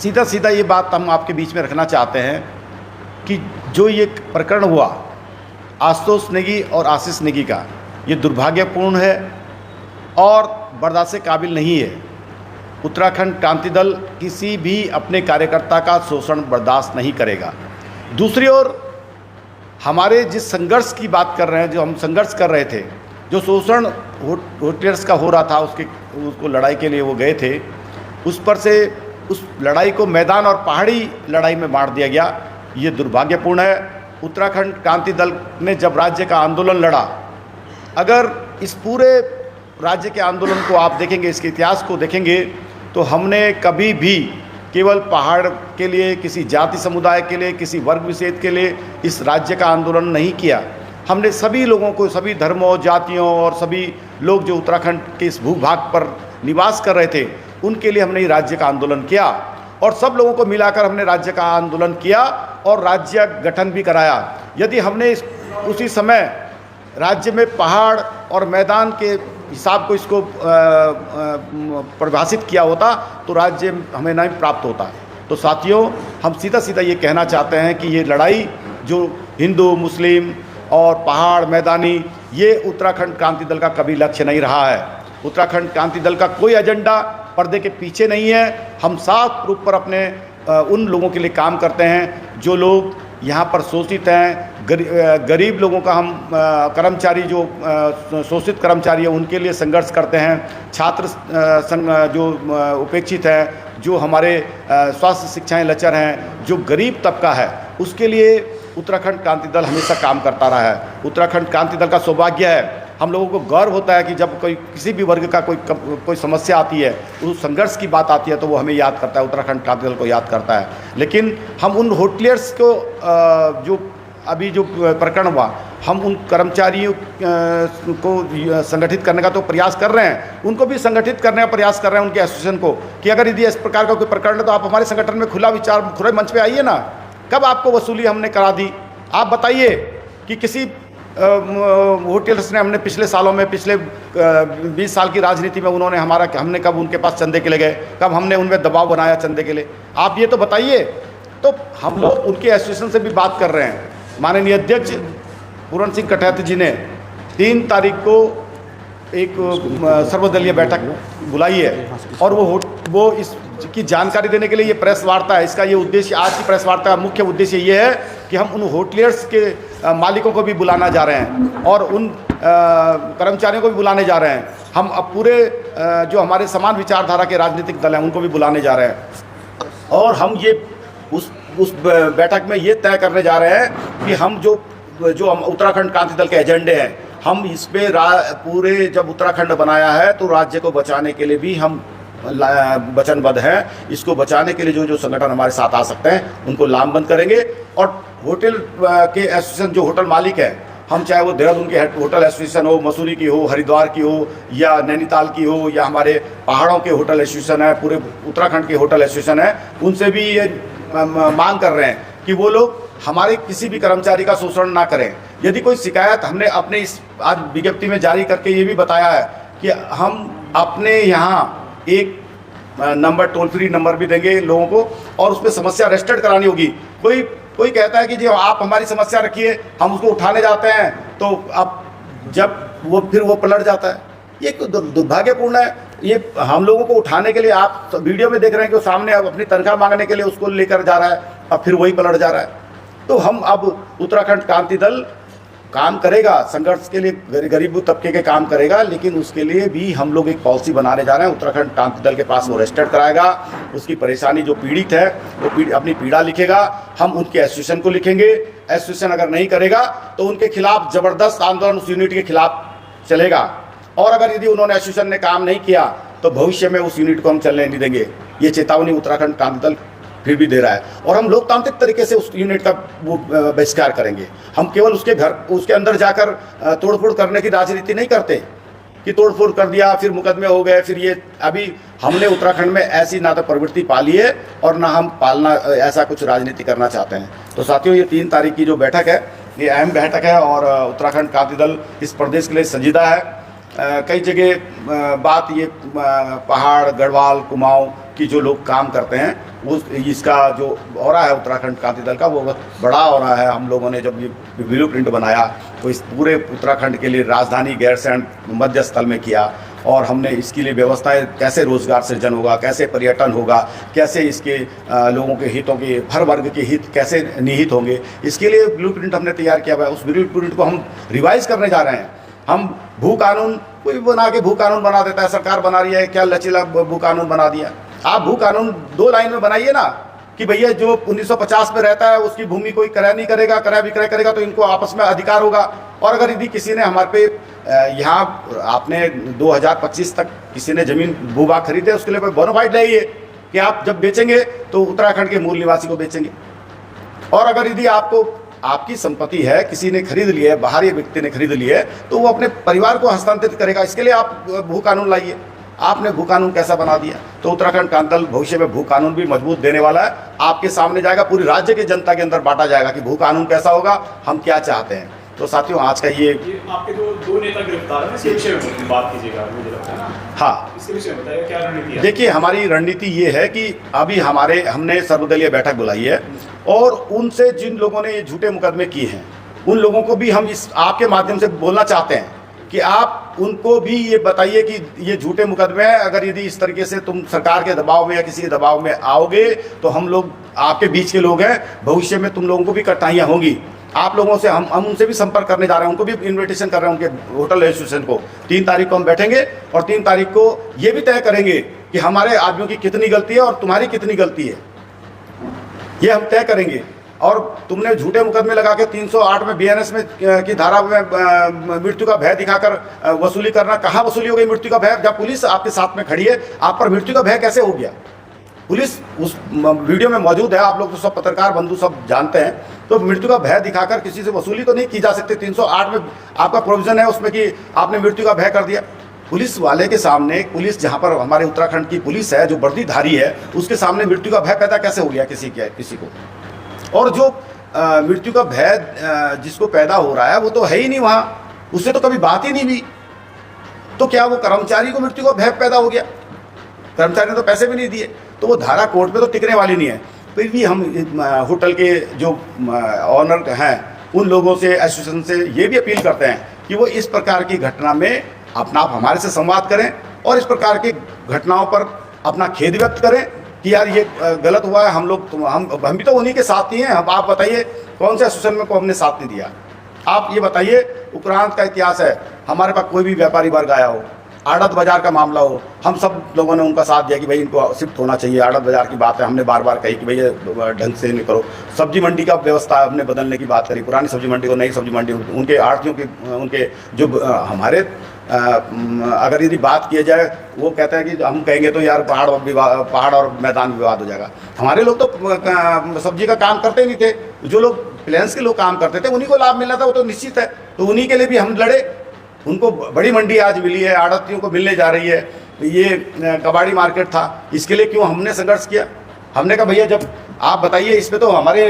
सीधा सीधा ये बात हम आपके बीच में रखना चाहते हैं कि जो ये प्रकरण हुआ आशुतोष नेगी और आशीष नेगी का, ये दुर्भाग्यपूर्ण है और बर्दाश्त के काबिल नहीं है। उत्तराखंड क्रांति दल किसी भी अपने कार्यकर्ता का शोषण बर्दाश्त नहीं करेगा। दूसरी ओर हमारे जिस संघर्ष की बात कर रहे हैं, जो हम संघर्ष कर रहे थे, जो शोषण होटलियर्स का हो रहा था, उसको लड़ाई के लिए वो गए थे, उस पर से उस लड़ाई को मैदान और पहाड़ी लड़ाई में बांट दिया गया। ये दुर्भाग्यपूर्ण है। उत्तराखंड क्रांति दल ने जब राज्य का आंदोलन लड़ा, अगर इस पूरे राज्य के आंदोलन को आप देखेंगे, इसके इतिहास को देखेंगे, तो हमने कभी भी केवल पहाड़ के लिए, किसी जाति समुदाय के लिए, किसी वर्ग विशेष के लिए इस राज्य का आंदोलन नहीं किया। हमने सभी लोगों को, सभी धर्मों, जातियों और सभी लोग जो उत्तराखंड के इस भूभाग पर निवास कर रहे थे, उनके लिए हमने राज्य का आंदोलन किया और सब लोगों को मिलाकर हमने राज्य का आंदोलन किया और राज्य गठन भी कराया। यदि हमने उसी समय राज्य में पहाड़ और मैदान के हिसाब को इसको परिभाषित किया होता तो राज्य हमें नहीं प्राप्त होता। तो साथियों, हम सीधा सीधा ये कहना चाहते हैं कि ये लड़ाई जो हिंदू, मुस्लिम और पहाड़, मैदानी, ये उत्तराखंड क्रांति दल का कभी लक्ष्य नहीं रहा है। उत्तराखंड क्रांति दल का कोई एजेंडा पर्दे के पीछे नहीं है। हम साफ रूप पर अपने उन लोगों के लिए काम करते हैं जो लोग यहाँ पर शोषित हैं, गरीब लोगों का हम कर्मचारी जो शोषित कर्मचारी है उनके लिए संघर्ष करते हैं, छात्र जो उपेक्षित हैं, जो हमारे स्वास्थ्य शिक्षाएं लचर हैं, जो गरीब तबका है, उसके लिए उत्तराखंड क्रांति दल हमेशा काम करता रहा है। उत्तराखंड क्रांति दल का सौभाग्य है, हम लोगों को गर्व होता है कि जब कोई किसी भी वर्ग का कोई समस्या आती है, उस संघर्ष की बात आती है, तो वो हमें याद करता है, उत्तराखंड क्रांति दल को याद करता है। लेकिन हम उन होटलियर्स को जो अभी जो प्रकरण हुआ, हम उन कर्मचारियों को संगठित करने का तो प्रयास कर रहे हैं, उनको भी संगठित करने का प्रयास कर रहे हैं, उनके एसोसिएशन को, कि अगर यदि इस प्रकार का कोई प्रकरण है तो आप हमारे संगठन में खुले मंच पे आइए ना। कब आपको वसूली हमने करा दी? आप बताइए कि किसी होटल्स ने, हमने पिछले सालों में, पिछले 20 साल की राजनीति में उन्होंने हमने कब उनके पास चंदे के लिए गए, कब हमने उनमें दबाव बनाया चंदे के लिए? आप ये तो बताइए। तो हम लोग उनके एसोसिएशन से भी बात कर रहे हैं। माननीय अध्यक्ष पूरण सिंह कटहत जी ने 3 तारीख को एक सर्वदलीय बैठक बुलाई है और वो इसकी जानकारी देने के लिए ये प्रेस वार्ता है। इसका ये उद्देश्य, आज की प्रेस वार्ता का मुख्य उद्देश्य ये है कि हम उन होटलियर्स के मालिकों को भी बुलाना जा रहे हैं और उन कर्मचारियों को भी बुलाने जा रहे हैं। हम अब पूरे जो हमारे समान विचारधारा के राजनीतिक दल हैं उनको भी बुलाने जा रहे हैं और हम ये उस बैठक में ये तय करने जा रहे हैं कि हम जो उत्तराखंड क्रांति दल के एजेंडे हैं, हम इस पे पूरे जब उत्तराखंड बनाया है तो राज्य को बचाने के लिए भी हम वचनबद्ध हैं। इसको बचाने के लिए जो संगठन हमारे साथ आ सकते हैं उनको लामबंद करेंगे। और होटल के एसोसिएशन, जो होटल मालिक है, हम चाहे वो देहरादून के होटल एसोसिएशन हो, मसूरी की हो, हरिद्वार की हो, या नैनीताल की हो, या हमारे पहाड़ों के होटल एसोसिएशन है, पूरे उत्तराखंड के होटल एसोसिएशन है, उनसे भी ये मांग कर रहे हैं कि वो लोग हमारे किसी भी कर्मचारी का शोषण ना करें। यदि कोई शिकायत, हमने अपने इस आज विज्ञप्ति में जारी करके ये भी बताया है कि हम अपने यहाँ एक नंबर, टोल फ्री नंबर भी देंगे लोगों को और उसमें समस्या रजिस्टर्ड करानी होगी। कोई कहता है कि जी आप हमारी समस्या रखिए, हम उसको उठाने जाते हैं तो अब जब फिर वो पलट जाता है। ये दुर्भाग्यपूर्ण है। ये हम लोगों को उठाने के लिए, आप वीडियो में देख रहे हैं कि वो सामने अब अपनी तनख्वाह मांगने के लिए उसको लेकर जा रहा है, अब फिर वही पलट जा रहा है। तो हम अब उत्तराखंड क्रांति दल काम करेगा, संघर्ष के लिए गरीब तबके के काम करेगा, लेकिन उसके लिए भी हम लोग एक पॉलिसी बनाने जा रहे हैं। उत्तराखंड क्रांति दल के पास वो रजिस्टर्ड कराएगा, उसकी परेशानी जो पीड़ित है वो अपनी पीड़ा लिखेगा, हम उनके एसोसिएशन को लिखेंगे। एसोसिएशन अगर नहीं करेगा तो उनके खिलाफ जबरदस्त आंदोलन उस यूनिट के खिलाफ चलेगा और अगर यदि उन्होंने एसोसिएशन ने काम नहीं किया तो भविष्य में उस यूनिट को हम चलने नहीं देंगे। ये चेतावनी उत्तराखंड क्रांति दल फिर भी दे रहा है और हम लोकतांत्रिक तरीके से उस यूनिट का वो बहिष्कार करेंगे। हम केवल उसके अंदर जाकर तोड़फोड़ करने की राजनीति नहीं करते कि तोड़फोड़ कर दिया फिर मुकदमे हो गए। फिर ये अभी हमने उत्तराखंड में ऐसी ना तो प्रवृत्ति पाली है और ना हम पालना ऐसा कुछ राजनीति करना चाहते हैं। तो साथियों, ये 3 तारीख की जो बैठक है ये अहम बैठक है और उत्तराखंड क्रांति दल इस प्रदेश के लिए संजीदा है। कई जगह बात ये पहाड़, गढ़वाल, कुमाऊं कि जो लोग काम करते हैं उस इसका जो ऑरा है उत्तराखंड क्रांति दल का वो बहुत बड़ा ऑरा है। हम लोगों ने जब ये ब्लू प्रिंट बनाया तो इस पूरे उत्तराखंड के लिए राजधानी गैरसैंण मध्य स्थल में किया, और हमने इसके लिए व्यवस्थाएं कैसे रोजगार सृजन होगा, कैसे पर्यटन होगा, कैसे इसके लोगों के हितों के हर वर्ग के हित कैसे निहित होंगे, इसके लिए ब्लू प्रिंट हमने तैयार किया हुआ है। उस ब्लू प्रिंट को हम रिवाइज करने जा रहे हैं। हम भू कानून कोई बना के भू कानून बना देता है, सरकार बना रही है, क्या लचीला भू कानून बना दिया। आप भू कानून 2 लाइन में बनाइए ना कि भैया जो 1950 में रहता है उसकी भूमि कोई क्रय नहीं करेगा, क्रय विक्रय करेगा तो इनको आपस में अधिकार होगा। और अगर यदि किसी ने हमारे पे यहाँ आपने 2025 तक किसी ने जमीन भूभाग खरीदे उसके लिए कोई बोनाफाइड नहीं है कि आप जब बेचेंगे तो उत्तराखंड के मूल निवासी को बेचेंगे। और अगर यदि आपको आपकी संपत्ति है, किसी ने खरीद ली है, बाहरी व्यक्ति ने खरीद ली है, तो वो अपने परिवार को हस्तांतरित करेगा। इसके लिए आप भू कानून लाइए। आपने भू कानून कैसा बना दिया? तो उत्तराखंड क्रांति दल भविष्य में भू कानून भी मजबूत देने वाला है, आपके सामने जाएगा, पूरी राज्य की जनता के अंदर बांटा जाएगा कि भू कानून कैसा होगा, हम क्या चाहते हैं। तो साथियों आज का ये आपके दो नेता गिरफ्तार हैं, इसके विषय में बात कीजिएगा, मुझे लगता है ना। हाँ, इसके विषय में बताइए क्या रणनीति है। देखिए हमारी रणनीति ये है कि अभी हमने सर्वदलीय बैठक बुलाई है और उनसे जिन लोगों ने ये झूठे मुकदमे किए हैं उन लोगों को भी हम इस आपके माध्यम से बोलना चाहते हैं कि आप उनको भी ये बताइए कि ये झूठे मुकदमे हैं। अगर यदि इस तरीके से तुम सरकार के दबाव में या किसी दबाव में आओगे तो हम लोग आपके बीच के लोग हैं, भविष्य में तुम लोगों को भी कठिनाइयाँ होंगी। आप लोगों से हम उनसे भी संपर्क करने जा रहे हैं, उनको भी इनविटेशन कर रहे हैं उनके होटल एसोसिएशन को। 3 तारीख को हम बैठेंगे और 3 तारीख को ये भी तय करेंगे कि हमारे आदमियों की कितनी गलती है और तुम्हारी कितनी गलती है, ये हम तय करेंगे। और तुमने झूठे मुकदमे लगा के 308 में बीएनएस में की धारा में मृत्यु का भय दिखाकर वसूली करना, कहाँ वसूली हो गई मृत्यु का भय? जब पुलिस आपके साथ में खड़ी है, आप पर मृत्यु का भय कैसे हो गया? पुलिस उस वीडियो में मौजूद है, आप लोग तो सब पत्रकार बंधु सब जानते हैं। तो मृत्यु का भय दिखाकर किसी से वसूली तो नहीं की जा सकती। 308 में आपका प्रोविजन है उसमें कि आपने मृत्यु का भय कर दिया। पुलिस वाले के सामने, पुलिस जहाँ पर हमारे उत्तराखंड की पुलिस है जो वर्दीधारी है, उसके सामने मृत्यु का भय पैदा कैसे हो गया किसी को? और जो मृत्यु का भय जिसको पैदा हो रहा है वो तो है ही नहीं वहाँ, उससे तो कभी बात ही नहीं हुई। तो क्या वो कर्मचारी को मृत्यु का भय पैदा हो गया? कर्मचारी ने तो पैसे भी नहीं दिए, तो वो धारा कोर्ट पे तो टिकने वाली नहीं है। फिर भी हम होटल के जो ऑनर हैं उन लोगों से, एसोसिएशन से ये भी अपील करते हैं कि वो इस प्रकार की घटना में अपना हमारे से संवाद करें और इस प्रकार की घटनाओं पर अपना खेद व्यक्त करें कि यार ये गलत हुआ है। हम भी तो उन्हीं के साथ ही हैं। आप बताइए कौन से एसोसिएशन में को हमने साथ नहीं दिया? आप ये बताइए, उपरांत का इतिहास है, हमारे पास कोई भी व्यापारी वर्ग आया हो, आड़त बाजार का मामला हो, हम सब लोगों ने उनका साथ दिया कि भाई इनको शिफ्ट होना चाहिए। आड़त बाजार की बात है, हमने बार बार कही कि भैया ढंग से नहीं करो। सब्जी मंडी का व्यवस्था हमने बदलने की बात करी, पुरानी सब्जी मंडी को नई सब्जी मंडी, उनके आढ़तियों की, उनके जो हमारे अगर यदि बात किया जाए, वो कहते हैं कि हम कहेंगे तो यार पहाड़ और मैदान विवाद हो जाएगा। हमारे लोग तो सब्जी का काम करते ही नहीं थे, जो लोग प्लेन्स के लोग काम करते थे उन्हीं को लाभ मिलना था, वो तो निश्चित है। तो उन्हीं के लिए भी हम लड़े। उनको बड़ी मंडी आज मिली है, आड़तियों को मिलने जा रही है। ये कबाड़ी मार्केट था, इसके लिए क्यों हमने संघर्ष किया? हमने कहा भैया जब आप बताइए, इस पर तो हमारे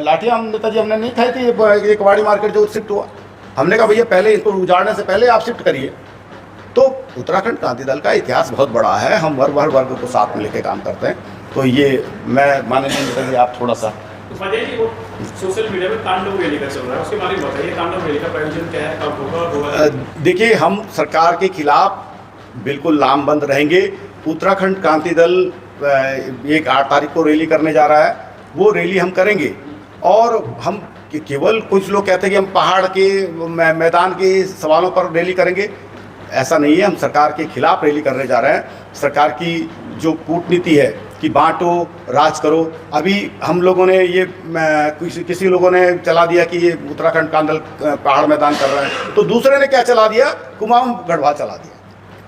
लाठियाँ हम नेताजी हमने नहीं खाई थी। ये कबाड़ी मार्केट जो शिफ्ट हुआ, हमने कहा भैया पहले इसको उजाड़ने से पहले आप शिफ्ट करिए। तो उत्तराखंड क्रांति दल का इतिहास बहुत बड़ा है, हम हर वर्ग को साथ में लेकर काम करते हैं। तो ये मैं माननीय नेताजी आप थोड़ा सा सोशल मीडिया में तांडव रैली का चल रहा है, उसके बारे में बताइए। तांडव रैली का प्रायोजन क्या है, कब होगा? देखिए, हम सरकार के खिलाफ बिल्कुल लामबंद रहेंगे। उत्तराखंड क्रांति दल 8 तारीख को रैली करने जा रहा है, वो रैली हम करेंगे। और हम केवल कुछ लोग कहते हैं कि हम पहाड़ के मैदान के सवालों पर रैली करेंगे, ऐसा नहीं है। हम सरकार के खिलाफ रैली करने जा रहे हैं। सरकार की जो कूटनीति है कि बांटो राज करो, अभी हम लोगों ने ये किसी लोगों ने चला दिया कि ये उत्तराखंड क्रांति दल पहाड़ मैदान कर रहा है, तो दूसरे ने क्या चला दिया, कुमाऊं गढ़वा चला दिया।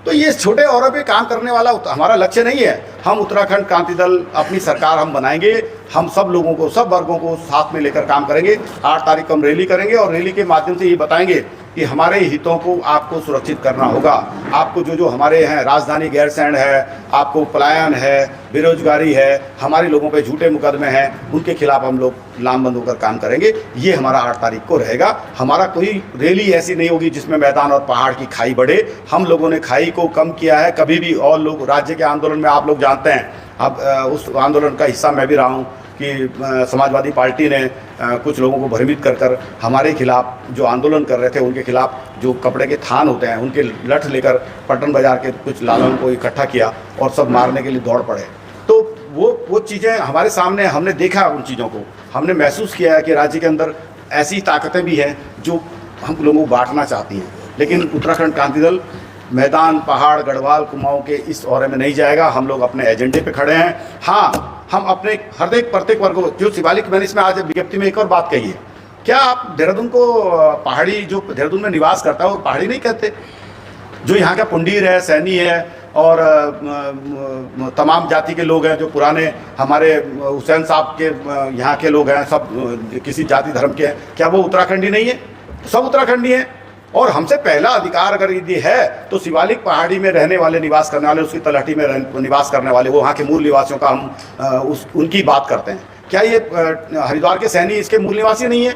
तो ये छोटे औरों पे काम करने वाला हमारा लक्ष्य नहीं है। हम उत्तराखंड क्रांति दल अपनी सरकार हम बनाएंगे, हम सब लोगों को, सब वर्गों को साथ में लेकर काम करेंगे। 8 तारीख को हम रैली करेंगे और रैली के माध्यम से ये बताएंगे कि हमारे हितों को आपको सुरक्षित करना होगा। आपको जो हमारे हैं राजधानी गैरसैंण है, आपको पलायन है, बेरोजगारी है, हमारे लोगों पे झूठे मुकदमे हैं, उनके खिलाफ हम लोग लामबंद होकर काम करेंगे। ये हमारा 8 तारीख को रहेगा। हमारा कोई रैली ऐसी नहीं होगी जिसमें मैदान और पहाड़ की खाई बढ़े। हम लोगों ने खाई को कम किया है कभी भी। और लोग राज्य के आंदोलन में आप लोग जानते हैं, अब उस आंदोलन का हिस्सा मैं भी रहा हूँ कि समाजवादी पार्टी ने कुछ लोगों को भ्रमित कर कर हमारे खिलाफ जो आंदोलन कर रहे थे, उनके खिलाफ जो कपड़े के थान होते हैं उनके लठ लेकर पट्टन बाजार के कुछ लालों को इकट्ठा किया और सब मारने के लिए दौड़ पड़े। तो वो चीज़ें हमारे सामने, हमने देखा उन चीज़ों को, हमने महसूस किया है कि राज्य के अंदर ऐसी ताकतें भी हैं जो हम लोगों को बांटना चाहती हैं। लेकिन उत्तराखंड क्रांति दल मैदान, पहाड़, गढ़वाल, कुमाऊं के इस औरे में नहीं जाएगा। हम लोग अपने एजेंडे पे खड़े हैं। हाँ, हम अपने हर एक प्रत्येक वर्ग को, जो शिवालिक, मैंने इसमें आज विज्ञप्ति में एक और बात कही है, क्या आप देहरादून को पहाड़ी, जो देहरादून में निवास करता है वो पहाड़ी नहीं कहते? जो यहाँ का पुंडीर है, सैनी है और तमाम जाति के लोग हैं, जो पुराने हमारे हुसैन साहब के यहाँ के लोग हैं, सब किसी जाति धर्म के हैं, क्या वो उत्तराखंडी नहीं है? सब उत्तराखंडी हैं। और हमसे पहला अधिकार अगर ये है तो शिवालिक पहाड़ी में रहने वाले, निवास करने वाले, उसकी तलहटी में निवास करने वाले, वो वहाँ के मूल निवासियों का हम उनकी बात करते हैं। क्या ये हरिद्वार के सैनी इसके मूल निवासी नहीं है?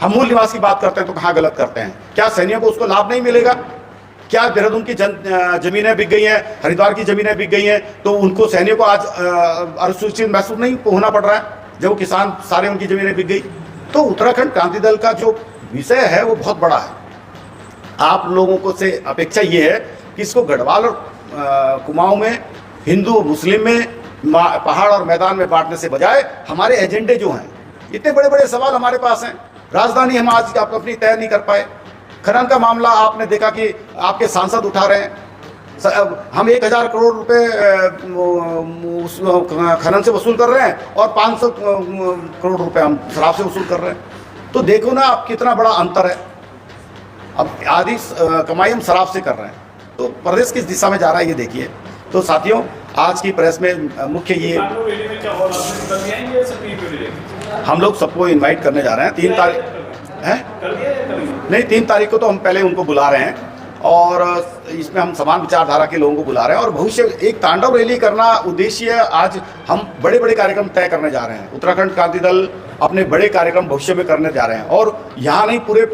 हम मूल निवास की बात करते हैं तो कहाँ गलत करते हैं? क्या सैनियों को उसको लाभ नहीं मिलेगा? क्या देहरादून की जमीनें बिक गई हैं, हरिद्वार की जमीनें बिक गई हैं, तो उनको सैनियों को आज अनुसूचित महसूस नहीं होना पड़ रहा है जब वो किसान सारे उनकी जमीनें बिक गई? तो उत्तराखंड क्रांति दल का जो विषय है वो बहुत बड़ा है। आप लोगों को से अपेक्षा ये है कि इसको गढ़वाल और कुमाऊं में, हिंदू मुस्लिम में, पहाड़ और मैदान में बांटने से बजाय हमारे एजेंडे जो हैं, इतने बड़े बड़े सवाल हमारे पास हैं। राजधानी हम आज आप अपनी तय नहीं कर पाए। खनन का मामला आपने देखा कि आपके सांसद उठा रहे हैं। हम 1000 करोड़ रुपए उस खनन से वसूल कर रहे हैं और 500 करोड़ रुपए हम शराब से वसूल कर रहे हैं। तो देखो ना आप कितना बड़ा अंतर है। अब आधी कमाई हम शराब से कर रहे हैं, तो प्रदेश किस दिशा में जा रहा है ये देखिए। तो साथियों, आज की प्रेस में मुख्य ये हम लोग सबको इनवाइट करने जा रहे हैं। 3 तारीख है नहीं, 3 तारीख को तो हम पहले उनको बुला रहे हैं और इसमें हम समान विचारधारा के लोगों को बुला रहे हैं। और भविष्य एक तांडव रैली करना उद्देश्य, आज हम बड़े बड़े कार्यक्रम तय करने जा रहे हैं। उत्तराखंड क्रांति दल अपने बड़े कार्यक्रम भविष्य में करने जा रहे हैं और यहाँ नहीं, पूरे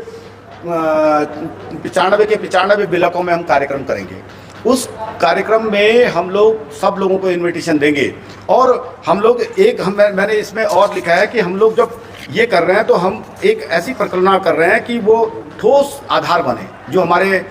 95 के 95 इलाकों में हम कार्यक्रम करेंगे। उस कार्यक्रम में हम लोग सब लोगों को इनविटेशन देंगे और हम लोग मैंने इसमें और लिखा है कि हम लोग जब ये कर रहे हैं तो हम एक ऐसी परिकल्पना कर रहे हैं कि वो ठोस आधार बने। जो हमारे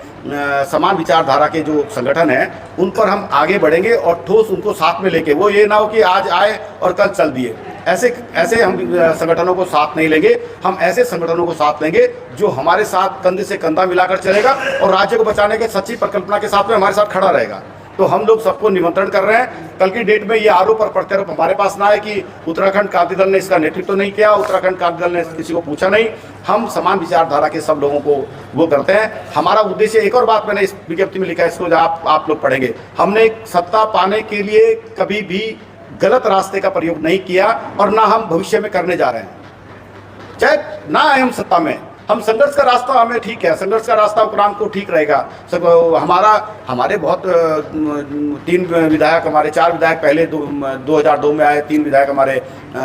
समान विचारधारा के जो संगठन हैं उन पर हम आगे बढ़ेंगे और ठोस उनको साथ में लेके, वो ये ना हो कि आज आए और कल चल दिए। ऐसे हम संगठनों को साथ नहीं लेंगे। हम ऐसे संगठनों को साथ लेंगे जो हमारे साथ कंधे से कंधा मिलाकर चलेगा और राज्य को बचाने के सच्ची परिकल्पना के साथ में हमारे साथ खड़ा रहेगा। तो हम लोग सबको निमंत्रण कर रहे हैं। कल की डेट में ये आरोप और प्रत्यारोप हमारे पास ना है कि उत्तराखंड क्रांति दल ने इसका नेतृत्व नहीं किया, उत्तराखंड क्रांति दल ने किसी को पूछा नहीं। हम समान विचारधारा के सब लोगों को वो करते हैं। हमारा उद्देश्य, एक और बात मैंने इस विज्ञप्ति में लिखा है, इसको आप लोग पढ़ेंगे। हमने सत्ता पाने के लिए कभी भी गलत रास्ते का प्रयोग नहीं किया और ना हम भविष्य में करने जा रहे हैं। चाहे ना आए हम सत्ता में, हम संघर्ष का रास्ता हमें ठीक है, संघर्ष का रास्ता उपरांत को ठीक रहेगा। हमारे बहुत 3 विधायक, हमारे 4 विधायक पहले 2002 में आए, 3 विधायक हमारे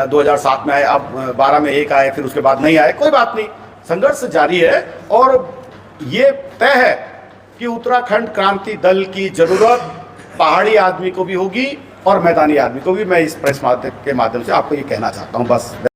2007 में आए, अब 12 में 1 आए, फिर उसके बाद नहीं आए। कोई बात नहीं, संघर्ष जारी है और ये तय है कि उत्तराखंड क्रांति दल की जरूरत पहाड़ी आदमी को भी होगी और मैदानी आदमी को भी। मैं इस प्रेस के माध्यम से आपको ये कहना चाहता हूँ। बस।